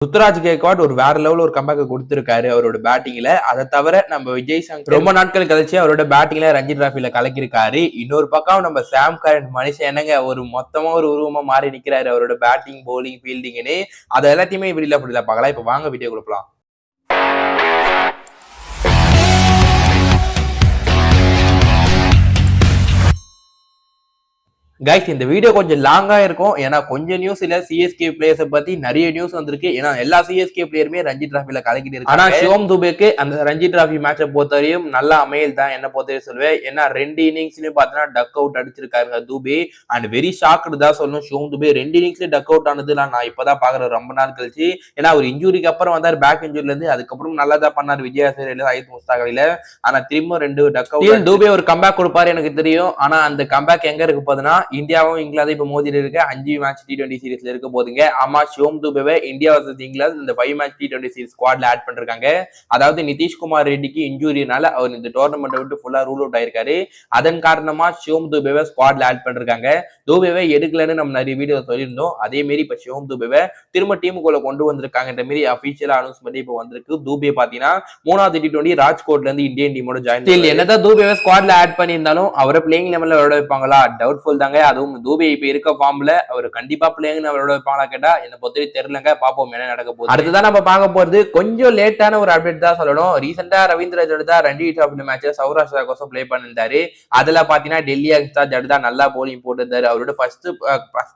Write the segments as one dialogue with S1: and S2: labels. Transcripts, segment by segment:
S1: ருத்ராஜ் கேக்வாட் ஒரு வேற லெவல் ஒரு கம்பேக் கொடுத்திருக்காரு அவரோட பேட்டிங்ல. அதை தவிர நம்ம விஜய் சங்கர் ரொம்ப நாட்கள் கழிச்சு அவரோட பேட்டிங்ல ரஞ்சி டிராஃபில கலக்கிருக்காரு. இன்னொரு பக்கம் நம்ம சாம் கரன் மனுஷன் என்னங்க ஒரு மொத்தமா ஒரு உருவமா மாறி நிக்கிறாரு அவரோட பேட்டிங் போலிங் ஃபீல்டிங்னு. அதை எல்லாத்தையுமே வீடியோல பார்க்கலாம். இப்ப வாங்க வீடியோ கொடுக்கலாம். கைஸ், இந்த வீடியோ கொஞ்சம் லாங்கா இருக்கும். ஏன்னா கொஞ்சம் நியூஸ் இல்ல, சிஎஸ்கே பிளேயர்ஸை பத்தி நிறைய நியூஸ் வந்திருக்கு. ஏன்னா எல்லா சிஎஸ்கே பிளேயருமே ரஞ்சி டிராஃபில கலக்கிட்டு இருக்கு. ஆனா சிவம் துபேக்கு அந்த ரஞ்சி டிராஃபி மேட்சை பொறுத்தவரையும் நல்ல அமையல் தான் என்ன பொறுத்தவரை சொல்லுவேன். ஏன்னா 2 இன்னிங்ஸ்லயும் பாத்தீங்கன்னா டக் அவுட் அடிச்சிருக்காருங்க துபே. அண்ட் வெரி ஷாக்டு தான் சொல்லணும். சிவம் துபே 2 இன்னிங்ஸ்ல டக் அவுட் ஆனது நான் இப்பதான் பாக்குறேன் ரொம்ப நாள் கழிச்சு. ஏன்னா ஒரு இன்ஜுரிக்கு அப்புறம் வந்தாரு, பேக் இன்ஜுரில இருந்து. அதுக்கப்புறம் நல்லா தான் பண்ணாரு விஜயாசேரியில, ஐத் முஸ்தாகலில. ஆனா திரும்ப 2 டக் அவுட். துபே ஒரு கம்பேக் கொடுப்பாரு எனக்கு தெரியும். ஆனா அந்த கம்பேக் எங்க இருக்கு போதுன்னா இந்தியாவும் இங்கிலாந்து இப்ப மோதிட்டு இருக்க 5 மேட்ச் T20 சீரீஸ்ல இருக்க போதுங்க. ஆமா, சிவம் துபேவை இந்தியா வர்சஸ் இங்கிலாந்து இந்த 5 மேட்ச் T20 சீரீஸ் ஸ்குவாட்ல ஆட் பண்ணிருக்காங்க. அதாவது நிதிஷ்குமார் ரெட்டிக்கு இன்ஜூரினால அவர் இந்த டோர்னமெண்ட் விட்டு ஃபுல்லா ரூல் அவுட் ஆயிருக்காரு. அதன் காரணமா சிவம் துபேவை ஸ்குவாட்ல ஆட் பண்ணிருக்காங்க. துபேவை எடுக்கலன்னு நம்ம நிறைய வீடியோ சொல்லியிருந்தோம். அதே மாதிரி இப்ப சிவம் துபேவை திரும்ப டீமுக்குள்ள கொண்டு வந்திருக்காங்கன்ற மாதிரி அபிஷியலா அனௌன்ஸ்மெண்ட் இப்ப வந்திருக்கு. துபே பாத்தீங்கன்னா 3வது T20 ராஜ்கோட்ல இருந்து இந்தியன் டீமோட ஜாயின். என்னதான் துபேவை ஸ்குவாட்ல ஆட் பண்ணியிருந்தாலும் அவரை பிளேயிங் லெவல்ல விளையாட வைப்பாங்களா? டவுட்ஃபுல் தாங்க. அதுவும் துபே இப்ப இருக்க ஃபார்ம்ல அவர் கண்டிப்பா பிளேயிங் அவரோட வைப்பாங்களா கேட்டா என்ன பொறுத்தவரை தெரியலங்க. பாப்போம் என்ன நடக்க போகுது. அடுத்ததான் நம்ம பார்க்க போறது கொஞ்சம் லேட்டான ஒரு அப்டேட் தான் சொல்லணும். ரீசெண்டா ரவீந்திர ஜடேஜா ரஞ்சி டிராஃபி மேட்ச் சௌராஷ்டிரா கோசம் பிளே பண்ணிருந்தாரு. அதுல பாத்தீங்கன்னா டெல்லி அகேன்ஸ்ட் ஜடேஜா நல்லா போலிங் போட்டிருந்தாரு. அவரோட ஃபர்ஸ்ட்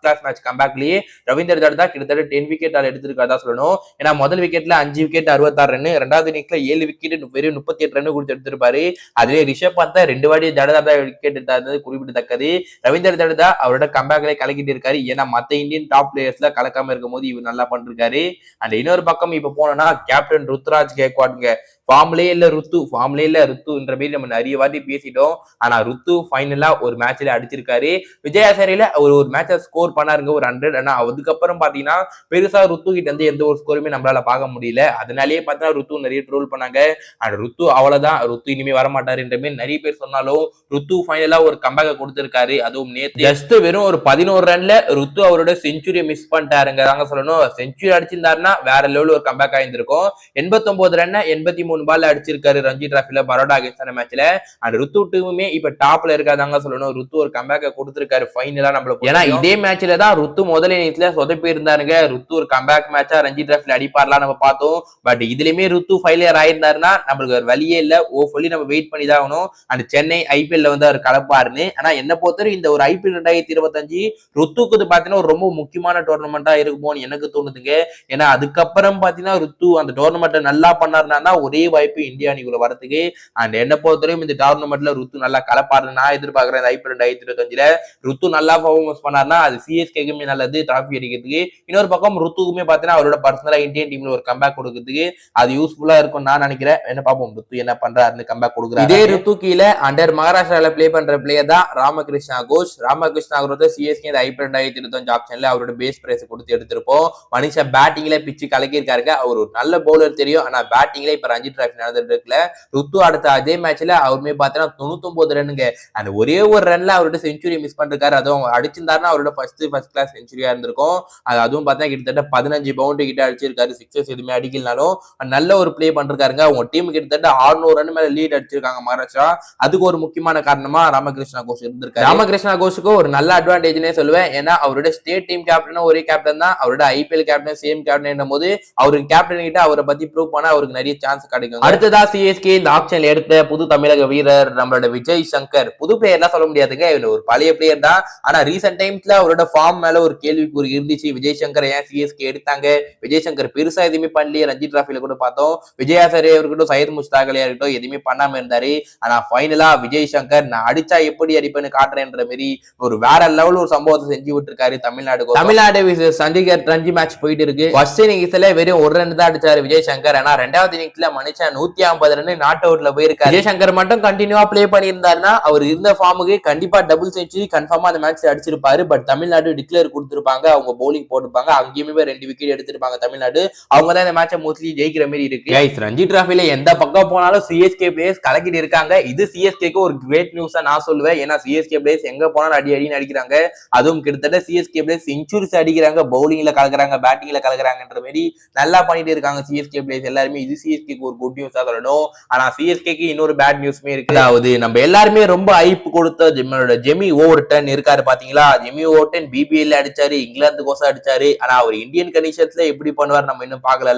S1: கிளாஸ் மேட்ச் கம்பேக்லயே ரவீந்திர ஜடேஜா கிட்டத்தட்ட 10 விக்கெட் எடுத்திருக்காதா சொல்லணும். ஏன்னா முதல் விக்கெட்ல 5 விக்கெட் 66 ரன், 2வது இன்னிங்ஸ்ல 7 விக்கெட் வெறும் 38 ரன் கொடுத்து எடுத்திருப்பாரு. அதுவே ரிஷப் பந்த் 2 வாட்டி ஜடேஜா விக்கெட் எடுத்தாரு குறிப்பிடத்தக்கது. ரவீந்திர ஜடேஜா அவரோட கம்பேக்ல கலக்கிட்டு இருக்காரு. ஏன்னா மத்த இந்தியன் டாப் பிளேயர்ஸ்ல கலக்காம இருக்கும் போது இவர் நல்லா பண்ணிருக்காரு. அண்ட் இன்னொரு பக்கம் இப்ப போனோம்னா கேப்டன் ருத்ராஜ் கேக்வாட்ங்க ஃபார்ம்லே இல்ல ருத்துன்ற மாதிரி நம்ம நிறைய வாட்டி பேசிட்டோம். ஆனா ருத்து ஃபைனலா ஒரு மேட்ச்ல அடிச்சிருக்காரு. விஜயாசேரியில ஒரு மேட்ச ஸ்கோர் பண்ணாருங்க ஒரு 100. ஆனா அதுக்கப்புறம் பாத்தீங்கன்னா பெருசா ருத்து கிட்ட இருந்து எந்த ஒரு ஸ்கோருமே நம்மளால பார்க்க முடியல. அதனாலேயே பாத்தீங்கன்னா ருத்து நிறைய ட்ரோல் பண்ணாங்க. அண்ட் ருத்து அவ்வளவுதான், ருத்து இனிமே வரமாட்டாருன்ற மாதிரி நிறைய பேர் சொன்னாலும் ருத்து ஃபைனலா ஒரு கம்பேக் கொடுத்திருக்காரு. அதுவும் நேத்து ஜஸ்ட் வெறும் ஒரு 11 ரன்ல ருத்து அவரோட செஞ்சுரியை மிஸ் பண்ணிட்டாருங்க தாங்க சொல்லணும். செஞ்சுரி அடிச்சிருந்தாருன்னா வேற லெவல் ஒரு கம்பேக் ஆயிருந்திருக்கும். 89 ரன் 83 பால் அடிச்சிருக்காரு ரஞ்சி டிராஃபில பரோடா அகைன்ஸ்ட் மேட்ச்ல. அண்ட் ருத்து டீமுமே இப்ப டாப்ல இருக்காதாங்க சொல்லணும். ருத்து ஒரு கம்பேக் கொடுத்திருக்காரு ஃபைனலா நம்மளுக்கு. ஏன்னா இதே மேட்ச்ல தான் ருத்து முதல் இன்னிங்ஸ்ல சொதப்பி இருந்தாருங்க. ருத்து ஒரு கம்பேக் மேட்சா ரஞ்சி டிராஃபில அடிப்பார்லாம் நம்ம பார்த்தோம். பட் இதுலயுமே ருத்து ஃபெயிலியர் ஆயிருந்தாருன்னா நம்மளுக்கு ஒரு வழியே இல்ல. சொல்லி நம்ம வெயிட் பண்ணி தான் ஆகணும். அண்ட் சென்னை ஐபிஎல்ல வந்து அவர் கலப்பாருன்னு. ஆனா என்ன பொறுத்தவரை இந்த ஒரு ஐபிஎல் 2025 ருத்துக்கு பாத்தீங்கன்னா ரொம்ப முக்கியமான டோர்னமெண்டா இருக்குமோன்னு எனக்கு தோணுதுங்க. ஏன்னா அதுக்கப்புறம் பாத்தீங்கன்னா ருத்து அந்த டோர்னமெண்ட் நல்லா பண்ணாருன்னா ஒரே வாய்ப்பு இந்தியா அணிக்குள்ள வரதுக்கு. அண்ட் என்ன பொறுத்தவரையும் இந்த டோர்னமெண்ட்ல ருத்து நல்லா கலப்பாரு நான் எதிர்பார்க்கிறேன். ஐபிஎல் 2025 ருத்து நல்லா பர்ஃபார்மன்ஸ் பண்ணாருன்னா அது சிஎஸ்கேக்குமே நல்லது, டிராஃபி அடிக்கிறதுக்கு. இன்னொரு பக்கம் ருத்துக்குமே பாத்தீங்கன்னா அவரோட பர்சனலா இந்தியன் டீம்ல ஒரு கம்பேக் கொடுக்கிறதுக்கு அது யூஸ்ஃபுல்லா இருக்கும் நான் நினைக்கிறேன். என்ன பாப்போம் ருத்து என்ன பண்றாருன்னு கம்பேக் கொடுக்குறாரு. இதே ருத்து கீழே அண்டர் மகாராஷ்டிரால பிளே பண்ற பிளேயர் தான் ராமகிருஷ்ணா கோஷ். ராமகிருஷ்ணா கோஷ் சிஎஸ்கே ஐபிஎல் 2025 ஆப்ஷன்ல அவரோட பேஸ் பிரைஸ் கொடுத்து எடுத்திருப்போம். மனுஷன் பேட்டிங்ல பிச்சு கலக்கி இருக்காருங்க. அவர் ஒரு நல்ல பவுலர் தெரியும். ஆனா பேட்டிங்ல இப்ப ரஞ்சி டிராஃபி நடந்துட்டு இருக்குல்ல. ருத்து அடுத்த அதே மேட்ச்ல அவருமே பாத்தீங்கன்னா 99 ரன்னுங்க. அந்த ஒரே ஒரு ரன்ல அவரோட செஞ்சுரி மிஸ் பண்ணிருக்காரு. அதுவும் அடிச்சிருந்தாருன்னா அவரோட ஃபர்ஸ்ட் கிளாஸ் செஞ்சுரியா இருந்திருக்கும். அதுவும் பாத்தீங்கன்னா கிட்டத்தட்ட 15 பவுண்டரி கிட்ட அடிச்சிருக்காரு. சிக்ஸஸ் எதுவுமே அடிக்கலனாலும் நல்ல ஒரு பிளே பண்ணிருக்காருங்க. அவங்க டீம் கிட்டத்தட்ட 600 ரன் மேல லீட் அடிச்சிருக்காங்க மகாராஷ்டிரா. அதுக்கு ஒரு முக்கியமான காரணமா ராமகிருஷ்ணா கோஷ் இருந்திருக்காரு. ராமகிருஷ்ணா கோஷுக்கு ஒரு நல்ல அட்வான்டேஜ்னே சொல்லுவேன். ஏன்னா அவரோட ஸ்டேட் டீம் கேப்டனும் ஒரே கேப்டன் தான், அவரோட ஐபிஎல் கேப்டன் சேம் கேப்டன் போது அவருக்கு கேப்டன் கிட்ட அவரை பத்தி ப்ரூவ் பண்ண அவருக்கு நிறைய சான்ஸ் கிடைக்கும். அடுத்ததா சிஎஸ்கே இந்த ஆப்ஷன்ல எடுத்த புது தமிழக வீரர் நம்மளோட விஜய் சங்கர். புது பிளேயர்லாம் சொல்ல முடியாதுங்க, இவர் ஒரு பழைய பிளேயர் தான். ஆனா ரீசெண்ட் டைம்ஸ்ல அவரோட ஃபார்ம் மேல ஒரு கேள்விக்குறி இருந்துச்சு. விஜய் சங்கர் ஏன் சிஎஸ்கே எடுத்தாங்க? விஜய் சங்கர் பெருசா எதுவுமே பண்ணலையே. ரஞ்சி டிராஃபில கூட பார்த்தோம் விஜயாசரே இருக்கட்டும் சையத் முஸ்தாகலியா இருக்கட்டும் எதுவுமே பண்ணாம இருந்தாரு. ஆனா ஃபைனலா விஜய் சங்கர் நான் அடிச்சா எப்படி அடிப்பேன்னு காட்டுறேன்ற மாதிரி ஒரு வேற லெவல் ஒரு சம்பவத்தை செஞ்சு விட்டுருக்காரு தமிழ்நாடு சண்டிகர் ரஞ்சி மேட்ச் போயிட்டு இருக்கு. ஃபர்ஸ்ட் இன்னிங்ஸ்ல வெறும் 1 ரன் தான் அடிச்சாரு விஜய் சங்கர். ஆனா 2வது இன்னிங்ஸ்ல மனுஷன் மனுஷன் 150 ரன் நாட் அவுட்ல போயிருக்காரு. ஜெய்சங்கர் மட்டும் கண்டினியூவா பிளே பண்ணியிருந்தாருன்னா அவர் இருந்த ஃபார்முக்கு கண்டிப்பா டபுள் செஞ்சுரி கன்ஃபார்மா அந்த மேட்ச் அடிச்சிருப்பாரு. பட் தமிழ்நாடு டிக்ளேர் கொடுத்திருப்பாங்க, அவங்க பவுலிங் போட்டுப்பாங்க, அங்கேயுமே 2 விக்கெட் எடுத்திருப்பாங்க தமிழ்நாடு. அவங்க தான் இந்த மேட்சை மோஸ்ட்லி ஜெயிக்கிற மாதிரி இருக்கு. ரஞ்சி டிராஃபில எந்த பக்கம் போனாலும் சிஎஸ்கே பிளேயர்ஸ் கலக்கிட்டு இருக்காங்க. இது சிஎஸ்கேக்கு ஒரு கிரேட் நியூஸா நான் சொல்லுவேன். ஏன்னா சிஎஸ்கே பிளேயர்ஸ் எங்க போனாலும் அடின்னு அடிக்கிறாங்க. அதுவும் கிட்டத்தட்ட சிஎஸ்கே பிளேயர்ஸ் செஞ்சுரிஸ் அடிக்கிறாங்க, பவுலிங்ல கலக்குறாங்க, பேட்டிங்ல கலக்குறாங்கன்ற மாதிரி நல்லா பண்ணிட்டு இருக்காங்க சிஎஸ்கே பிளேயர்ஸ் எல்லாருமே. இது சிஎஸ்கேக்கு ஒரு குட் நியூஸா சொல்லணும். ஆனா சிஎஸ்கேக்கு இன்னொரு பேட் நியூஸ்மே இருக்கு. அதாவது நம்ம எல்லாருமே ரொம்ப ஐப் கொடுத்த ஜெமி ஓவர்டன் இருக்காரு பாத்தீங்களா. ஜெமி ஓவர்டன் பிபிஎல் அடிச்சாரு, இங்கிலாந்து கோசம் அடிச்சாரு. ஆனா அவர் இந்தியன் கண்டிஷன்ஸ்ல எப்படி பண்ணுவார் நம்ம இன்னும் பாக்கல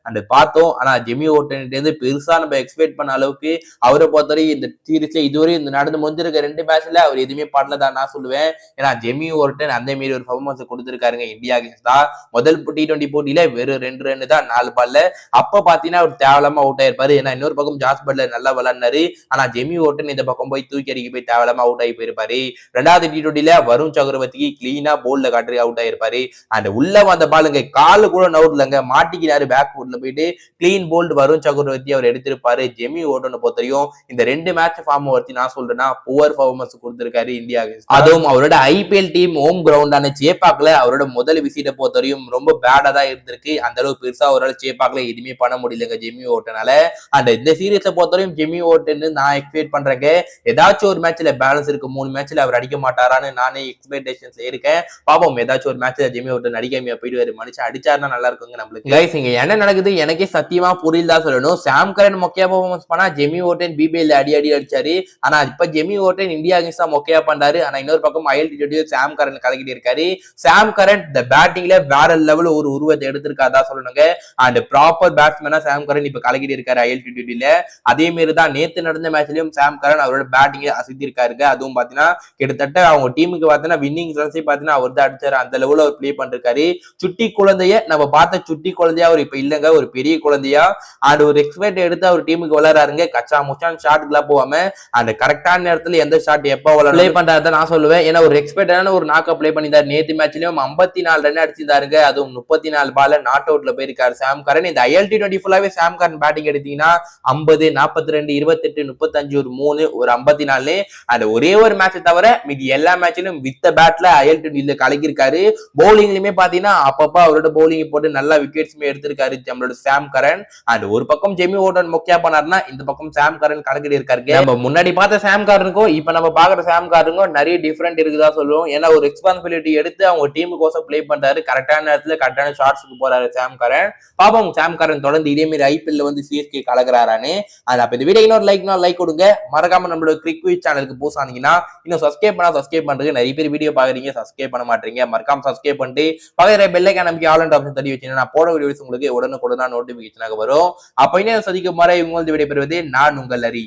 S1: அண்ட் பார்த்தோம். ஆனா ஜெமி ஓவர்டன் பெருசா நம்ம எக்ஸ்பெக்ட் பண்ண அளவுக்கு அவரை பொறுத்தவரை இந்த சீரீஸ்ல இதுவரை இந்த நடந்து முடிஞ்சிருக்க 2 மேட்ச்ல அவர் எதுவுமே பண்ணலதான் நான் சொல்லுவேன். ஏன்னா ஜெமி ஓவர்டன் அந்த மாதிரி ஒரு பர்ஃபார்மன்ஸ் கொடுத்திருக்காருங்க இந்தியா அகைன்ஸ்ட் தான். முதல் T20 போட்டியில வெறும் 2 ரன் தான் 4 பால்ல. அப்ப பாத்தீங்கன்னா அவர் தேவலாம அவுட் ஆயிருப்பாரு. ஏன்னா இன்னொரு பக்கம் ஜாஸ் பட்லர் நல்லா விளையாடினாரு. ஆனா ஜெமி ஓவர்டன் இந்த பக்கம் போய் தூக்கி அடிக்க போய் தேவலாம அவுட் ஆகி போயிருப்பாரு. 2வது T20ல வருண் சக்கரவர்த்திக்கு கிளீனா போல்ல காட்டி அவுட் ஆயிருப்பாரு. அந்த உள்ள வந்த பாலுங்க காலு கூட நவுட்லங்க, மாட்டிக்கிறாரு பேக் ஃபுட்ல போயிட்டு கிளீன் போல்ட் வருண் சக்கரவர்த்தி அவர் எடுத்திருப்பாரு. ஜெமி ஓவர்டனை பொறுத்தவரையும் இந்த 2 மேட்ச் ஃபார்ம் வர்த்தி நான் சொல்றேன்னா புவர் பர்ஃபார்மன்ஸ் கொடுத்திருக்காரு இந்தியா. அதுவும் அவரோட ஐபிஎல் டீம் ஹோம் கிரவுண்டான சேப்பாக்ல அவரோட முதல் விசிட்ட பொறுத்தவரையும் ரொம்ப பேடா தான் இருந்திருக்கு. அந்த அளவுக்கு பெருசா அவரால் சேப்பாக்ல எதுவுமே பண்ண முடியலங்க ஜெமி ஓவர்டனால. அண்ட் இந்த சீரீஸ்ல பொறுத்தவரையும் ஜெமி ஓவர்டன் நான் எக்ஸ்பெக்ட் பண்றேங்க ஏதாச்சும் ஒரு மேட்ச்ல பேலன்ஸ் இருக்கு, 3 மேட்ச்ல அவர் அடிக்க மாட்டாரான்னு நானே எக்ஸ்பெக்டேஷன்ஸ்ல இருக்கேன். பாப்போம் ஏதாச்சும் ஒரு மேட்ச்ல ஜெமி ஓவர்டன் அடிக்காமையா போயிடுவாரு. மனுஷன் அடிச்சாருன்னா நல்லா இருக்குங்க நம்மளுக்கு. கைஸ் இங்க என்ன நடக்குது எனக்கே சத்தியமா புரியல சொல்லணும். சாம் கரன் மொக்கையா பர்ஃபார்மன்ஸ் பண்ணா ஜெமி ஓவர்டன் பிபிஎல் அடி அடிச்சாரு. ஆனா இப்ப ஜெமி ஓவர்டன் இந்தியா அகைன்ஸ்ட் மொக்கையா பண்றாரு. ஆனா இன்னொரு பக்கம் ILT20 சாம் கரன் கலக்கிட்டு இருக்காரு. சாம் கரன் இந்த பேட்டிங்ல வேற லெவல் ஒரு உருவத்தை எடுத்திருக்காதா சொல்லணுங்க. அண்ட் ப்ராப்பர் பேட்ஸ்மேனா சாம் கரன் இப்ப கலக்கிட்டு இருக்காரு ILT20ல. அதே மாதிரி தான் நேத்து நடந்த மேட்ச்லயும் சாம் கரன் அவரோட பேட்டிங் அசத்தி இருக்காருங்க. அதுவும் பாத்தீங்கன்னா கிட்டத்தட்ட அவங்க டீமுக்கு பாத்தீங்கன்னா வின்னிங் ரன்ஸே பாத்தீங்கன்னா அவர் தான் அடிச்சாரு. அந்த லெவல்ல அவர் பிளே பண்ணிருக்காரு. சுட்டி குழந்தைய நம்ம பார்த்த சுட்டி குழந்தையா அவர் இப்ப இல்லங்க, ஒரு பெரிய குழந்தையா அண்ட் ஒரு எக்ஸ்பெக்ட் எடுத்து அவர் டீமுக்கு விளையாடுறாருங்க. கச்சா முச்சான் ஷாட்டுக்குலாம் போகாம அந்த கரெக்டான நேரத்துல எந்த ஷாட் எப்போ பிளே பண்றத நான் சொல்லுவேன். ஏன்னா ஒரு எக்ஸ்பெக்டான ஒரு நாக்க பிளே பண்ணிட்டாரு. நேத்து மேட்ச்லயும் 54 ரன் அடிச்சிருந்தாருங்க. அதுவும் 34 பால்ல நாட் அவுட்ல போயிருக்காரு சாம் கரன். இந்த ILT20 ஃபுல்லாவே சாம் கரன் பேட்டிங் எடுத்தீங்கன்னா 50, 42, 28, 35, ஒரு 3, ஒரு 54 அந்த ஒரே ஒரு மேட்ச் தவிர மீதி எல்லா மேட்ச்லயும் வித் பேட்ல ILT20 கலக்கிருக்காரு. பவுலிங்லயுமே பாத்தீங்கன்னா அப்பப்ப அவரோட பவுலிங் போட்டு நல்லா விக்கெட்ஸ்மே எடுத்திருக்காரு நம்மளோட சாம் கரன். அண்ட் ஒரு பக்கம் ஜெமி ஓவர்டன் மொக்கையா பண்ணாருன்னா இந்த பக்கம் சாம் கரன் கலக்கிட்டு இருக்காரு. நம்ம முன்னாடி பார்த்த சாம் கரனுக்கும் இப்ப நம்ம பாக்குற சாம் கரனுக்கும் நிறைய டிஃபரெண்ட் இருக்குதா சொல்லுவோம். ஏன்னா ஒரு ரெஸ்பான்சிபிலிட்டி எடுத்து அவங்க டீமுக்கோசம் பிளே பண்றாரு. கரெக்டான நேரத்துல கரெக்டான ஷாட்ஸ்க்கு போறாரு சாம் கரன். பாப்போம் சாம் கரன் தொடர்ந்து இதே மாதிரி IPL வந்து சிஎஸ்கே கலக்குறாரான்னு. அது அப்ப இந்த வீடியோ இன்னொரு லைக் கொடுங்க. மறக்காம நம்மளோட கிரிக் குயிஸ் சேனலுக்கு போஸ் ஆனீங்கன்னா இன்னும் சப்ஸ்கிரைப் பண்றதுக்கு நிறைய பேர் வீடியோ பாக்குறீங்க, சப்ஸ்கிரைப் பண்ண மாட்டீங்க. மறக்காம சப்ஸ்கிரைப் பண்ணிட்டு பக்கத்துல பெல் ஐகான் நமக்கு ஆல் அண்ட் ஆப்ஷன் தட்டி வச்சீங்கன்னா நான் போட வீடியோஸ் உங்களுக்கு உடனுக்குடன் நோட்டிபிகேஷனாக வரும். அப்ப இன்னும் சந்திக்கும் வரை உங்களது விடைபெறுவது நான் உங்கள் ஹரி.